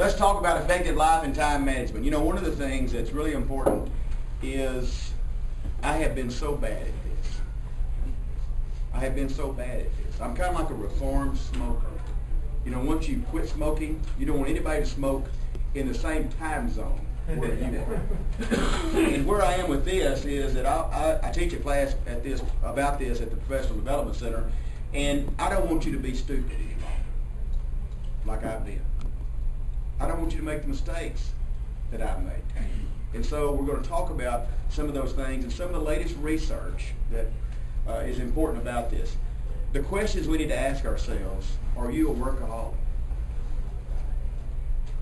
Let's talk about effective life and time management. You know, one of the things that's really important is I have been so bad at this. I have been so bad at this. I'm kind of like a reformed smoker. You know, once you quit smoking, you don't want anybody to smoke in the same time zone where you are. And where I am with this is that I teach a class about this at the Professional Development Center, and I don't want you to be stupid anymore, like I've been. I don't want you to make the mistakes that I've made. And so we're going to talk about some of those things and some of the latest research that is important about this. The questions we need to ask ourselves: are you a workaholic?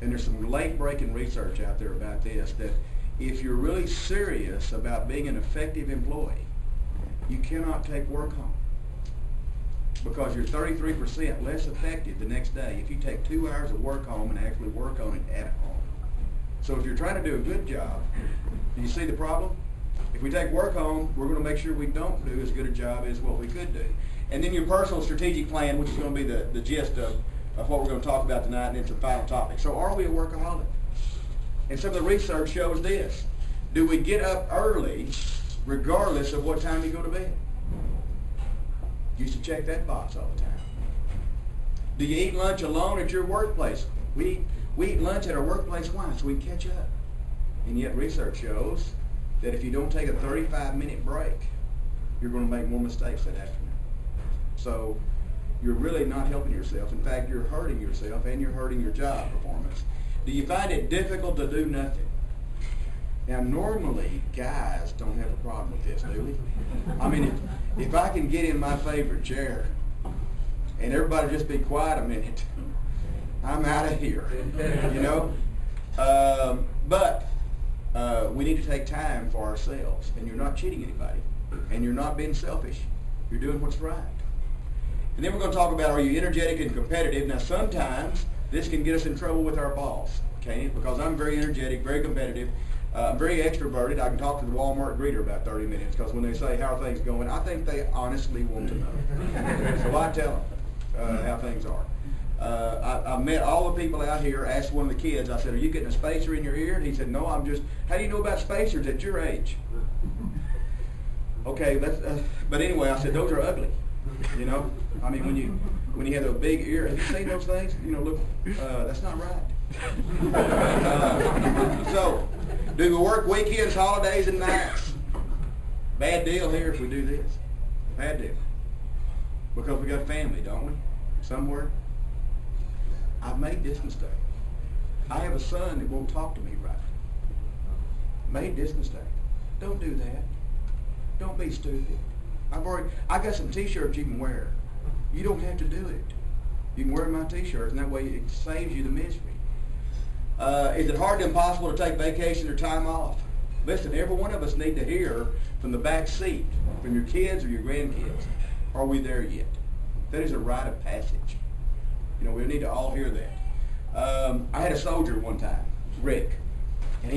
And there's some late-breaking research out there about this, that if you're really serious about being an effective employee, you cannot take work home, because you're 33% less effective the next day if you take 2 hours of work home and actually work on it at home. So if you're trying to do a good job, do you see the problem? If we take work home, we're going to make sure we don't do as good a job as what we could do. And then your personal strategic plan, which is going to be the gist of what we're going to talk about tonight, and it's the final topic. So are we a workaholic? And some of the research shows this. Do we get up early regardless of what time you go to bed? You should check that box all the time. Do you eat lunch alone at your workplace? We eat lunch at our workplace. Why? So we can catch up. And yet research shows that if you don't take a 35-minute break, you're going to make more mistakes that afternoon. So you're really not helping yourself. In fact, you're hurting yourself and you're hurting your job performance. Do you find it difficult to do nothing? Now, normally, guys don't have a problem with this, do we? I mean, if I can get in my favorite chair and everybody just be quiet a minute, I'm out of here, you know? But we need to take time for ourselves, and you're not cheating anybody, and you're not being selfish. You're doing what's right. And then we're going to talk about, are you energetic and competitive? Now, sometimes this can get us in trouble with our boss, okay? Because I'm very energetic, very competitive. I'm very extroverted. I can talk to the Walmart greeter about 30 minutes, because when they say, how are things going, I think they honestly want to know. So I tell them how things are. I met all the people out here, asked one of the kids, I said, are you getting a spacer in your ear? And he said, no, I'm just, how do you know about spacers at your age? Okay, but anyway, I said, those are ugly, you know? I mean, when you have a big ear, have you seen those things? You know, look, that's not right. So, do we work weekends, holidays, and nights? Bad deal here if we do this. Bad deal. Because we got family, don't we? Somewhere. I've made this mistake. I have a son that won't talk to me right. Made this mistake. Don't do that. Don't be stupid. I got some t-shirts you can wear. You don't have to do it. You can wear my t-shirts, and that way it saves you the misery. Is it hard to impossible to take vacation or time off? Listen, every one of us need to hear from the back seat, from your kids or your grandkids. Are we there yet? That is a rite of passage. You know, we need to all hear that. I had a soldier one time, Rick, and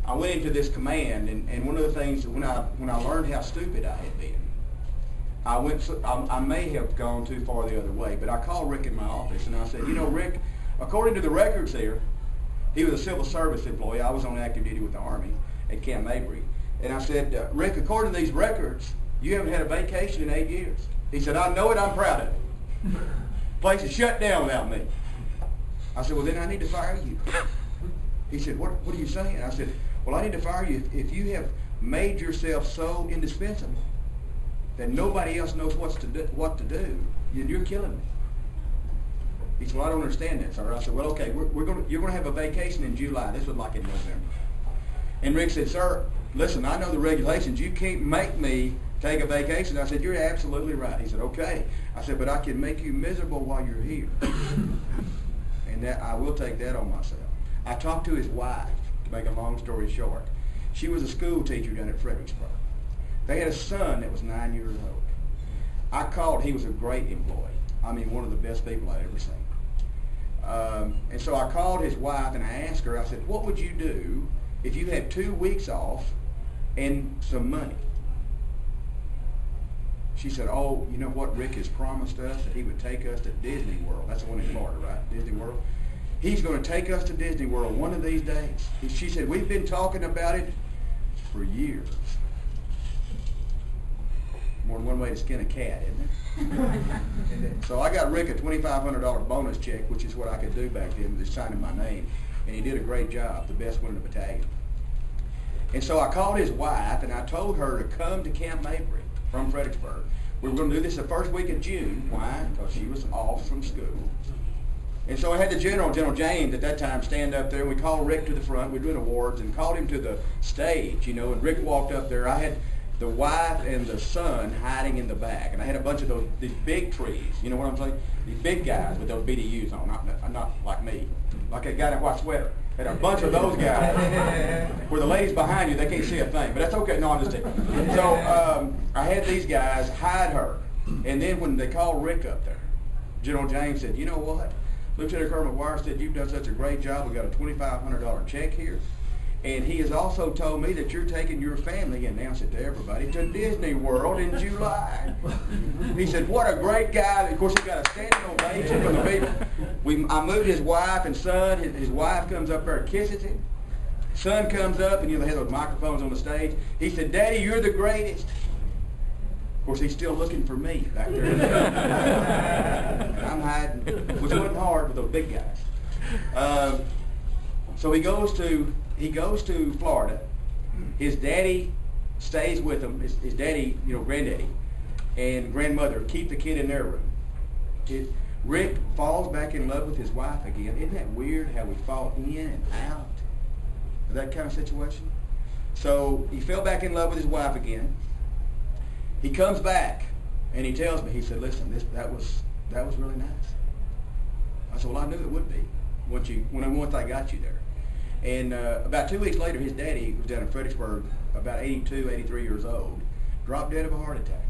I went into this command, and one of the things, when I learned how stupid I had been, I may have gone too far the other way, but I called Rick in my office, and I said, you know, Rick, according to the records here, he was a civil service employee. I was on active duty with the Army at Camp Mabry. And I said, Rick, according to these records, you haven't had a vacation in 8 years. He said, I know it, I'm proud of it. Place is shut down without me. I said, well, then I need to fire you. He said, what are you saying? I said, well, I need to fire you if you have made yourself so indispensable that nobody else knows what to do. You're killing me. He said, well, I don't understand that, sir. I said, well, okay, you're going to have a vacation in July. This was like in November. And Rick said, sir, listen, I know the regulations. You can't make me take a vacation. I said, you're absolutely right. He said, okay. I said, but I can make you miserable while you're here. And that I will take that on myself. I talked to his wife, to make a long story short. She was a school teacher down at Fredericksburg. They had a son that was 9 years old. I called. He was a great employee. I mean, one of the best people I'd ever seen. And so I called his wife and I asked her, I said, what would you do if you had 2 weeks off and some money? She said, oh, you know what, Rick has promised us that he would take us to Disney World. That's the one in Florida, right? Disney World. He's going to take us to Disney World one of these days. She said, we've been talking about it for years. More than one way to skin a cat, isn't it? So I got Rick a $2,500 bonus check, which is what I could do back then, just signing my name. And he did a great job, the best one in the battalion. And so I called his wife, and I told her to come to Camp Mabry from Fredericksburg. We were going to do this the first week of June. Why? Because she was off from school. And so I had the General James at that time, stand up there. We called Rick to the front. We were doing awards and called him to the stage, you know, and Rick walked up there. I had the wife and the son hiding in the back. And I had a bunch of these big trees, you know what I'm saying? These big guys with those BDUs on, not like me. Like a guy in a white sweater. Had a bunch of those guys where the ladies behind you, they can't see a thing. But that's okay. No, I'm just kidding. So I had these guys hide her. And then when they called Rick up there, General James said, you know what? Lieutenant Colonel McGuire said, you've done such a great job. We got a $2,500 check here. And he has also told me that you're taking your family, and announced it to everybody, to Disney World in July. He said, what a great guy. Of course, he got a standing ovation from the people. I moved his wife and son. His wife comes up there and kisses him. Son comes up, and you know, they have those microphones on the stage. He said, Daddy, you're the greatest. Of course, he's still looking for me back there. And I'm hiding, which wasn't hard with those big guys. So he goes to Florida. His daddy stays with him. His daddy, you know, granddaddy, and grandmother keep the kid in their room. Rick falls back in love with his wife again. Isn't that weird how we fall in and out of that kind of situation? So he fell back in love with his wife again. He comes back and he tells me, he said, listen, that was really nice. I said, well, I knew it would be once I got you there. And about 2 weeks later, his daddy was down in Fredericksburg, about 82, 83 years old, dropped dead of a heart attack.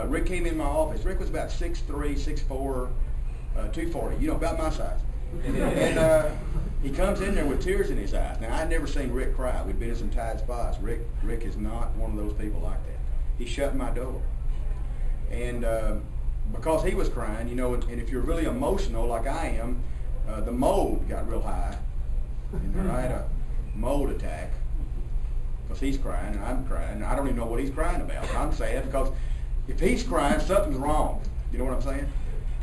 Rick came in my office. Rick was about 6'3", 6'4", 240, you know, about my size. And he comes in there with tears in his eyes. Now, I'd never seen Rick cry. We'd been in some tight spots. Rick is not one of those people like that. He shut my door. And because he was crying, you know, and if you're really emotional like I am, the mold got real high. And I had a mold attack because he's crying and I'm crying. And I don't even know what he's crying about. I'm sad because if he's crying, something's wrong. You know what I'm saying?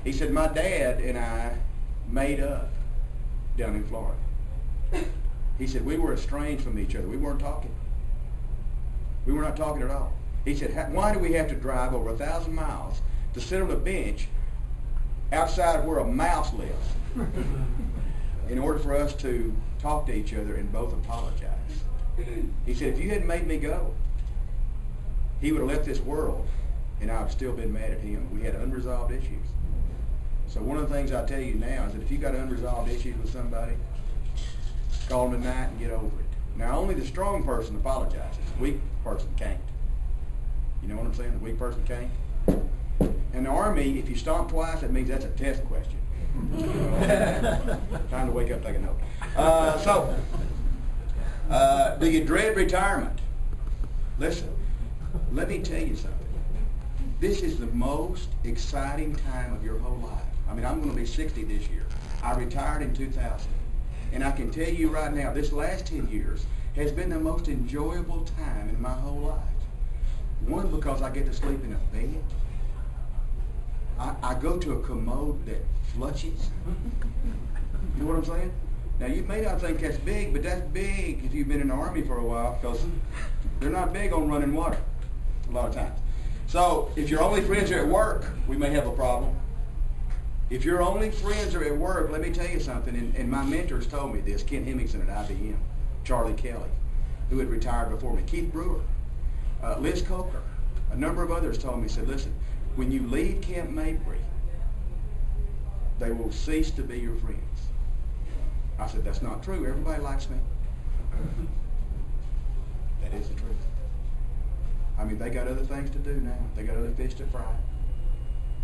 He said, my dad and I made up down in Florida. He said, we were estranged from each other. We weren't talking. We were not talking at all. He said, why do we have to drive over 1,000 miles to sit on a bench outside of where a mouse lives in order for us to talk to each other and both apologize? He said, if you hadn't made me go, he would have left this world and I've still been mad at him. We had unresolved issues. So one of the things I tell you now is that if you got unresolved issues with somebody, call them tonight and get over it. Now, only the strong person apologizes. The weak person can't. You know what I'm saying? The weak person can't. In the Army, if you stomp twice, that means that's a test question. Time to wake up, take a note. Do you dread retirement? Listen, let me tell you something. This is the most exciting time of your whole life. I mean, I'm going to be 60 this year. I retired in 2000. And I can tell you right now, this last 10 years has been the most enjoyable time in my whole life. One, because I get to sleep in a bed. I go to a commode that flushes. You know what I'm saying? Now, you may not think that's big, but that's big if you've been in the Army for a while, because they're not big on running water a lot of times. So, if your only friends are at work, we may have a problem. If your only friends are at work, let me tell you something, and my mentors told me this, Ken Hemmingson at IBM, Charlie Kelly, who had retired before me, Keith Brewer, Liz Coker, a number of others told me, said, listen, when you leave Camp Mabry, they will cease to be your friends. I said, that's not true. Everybody likes me. That is the truth. I mean, they got other things to do now. They got other fish to fry.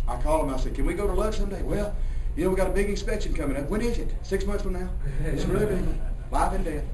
I called them. I said, can we go to lunch someday? Well, you know, we got a big inspection coming up. When is it? 6 months from now? It's really big. Life and death.